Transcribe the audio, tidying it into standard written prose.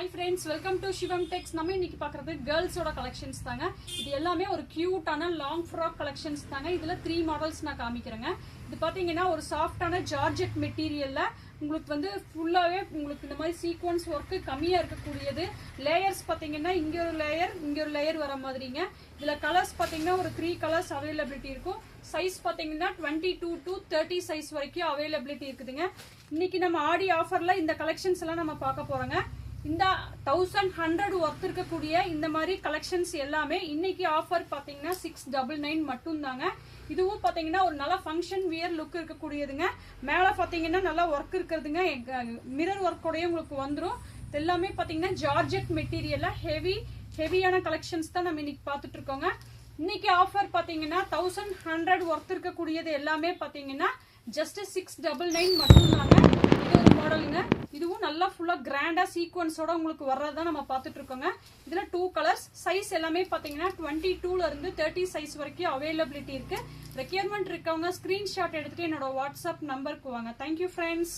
Hi friends, welcome to Shivam Tex. நம்ம இன்னைக்கு பார்க்கிறது girls-ஓட collections தாங்க. இது எல்லாமே ஒரு cute-ஆன long frock collections தாங்க. இதுல 3 மாடல்ஸ் நான் காமிக்கிறேங்க. இது பாத்தீங்கன்னா ஒரு சாஃப்ட்டான ஜார்ஜெட் மெட்டீரியல்ல உங்களுக்கு வந்து ஃபுல்லாவே உங்களுக்கு இந்த மாதிரி சீக்வென்ஸ் வர்க் கம்மியா இருக்கக்கூடியது. லேயர்ஸ் பாத்தீங்கன்னா இங்க ஒரு லேயர் வர மாதிரிங்க. இதுல கலர்ஸ் பாத்தீங்கன்னா ஒரு 3 கலர்ஸ் அவைலபிலிட்டி இருக்கும். சைஸ் பாத்தீங்கன்னா 22 to 30 சைஸ் வரைக்கும் அவைலபிலிட்டி இருக்குதுங்க. இன்னைக்கு நம்ம ஆடி ஆஃபர்ல இந்த கலெக்ஷன்ஸ் எல்லாம் நம்ம பார்க்க போறோங்க. இந்த 1100 ஒர்த் இருக்கக்கூடிய இந்த மாதிரி கலெக்ஷன்ஸ் எல்லாமே இன்னைக்கு ஆஃபர் பாத்தீங்கன்னா 699 மட்டும் தாங்க. இதுவும் பாத்தீங்கன்னா ஒரு நல்ல ஃபங்க்ஷன் வியர் லுக் இருக்கக்கூடியதுங்க. மேல பாத்தீங்கன்னா நல்லா ஒர்க் இருக்குதுங்க. மிரர் ஒர்க்கோடய உங்களுக்கு வந்துடும். எல்லாமே பாத்தீங்கன்னா ஜார்ஜெட் மெட்டீரியல்ல ஹெவியான கலெக்ஷன்ஸ் தான் நம்ம இன்னைக்கு பார்த்துட்டு இருக்கோங்க. இன்னைக்கு ஆஃபர் பாத்தீங்கன்னா 1100 ஒர்த் இருக்கக்கூடியது எல்லாமே பாத்தீங்கன்னா ஜஸ்ட் 699 மட்டும் தாங்க. இது ஒரு மாடலுங்க. இதுவும் நல்லா ஃபுல்லா கிராண்டா சீக்வன்ஸோட உங்களுக்கு வர்றதான் நம்ம பார்த்துட்டு இருக்கோங்க. இதுல 2 கலர்ஸ், சைஸ் எல்லாமே பாத்தீங்கன்னா 22ல இருந்து 30 சைஸ் வரைக்கும் அவைலபிலிட்டி இருக்கு. ரெக்யர்மெண்ட் இருக்கவங்க ஸ்கிரீன்ஷாட் எடுத்துட்டு என்னோட வாட்ஸ்அப் நம்பருக்கு வாங்க. Thank you friends.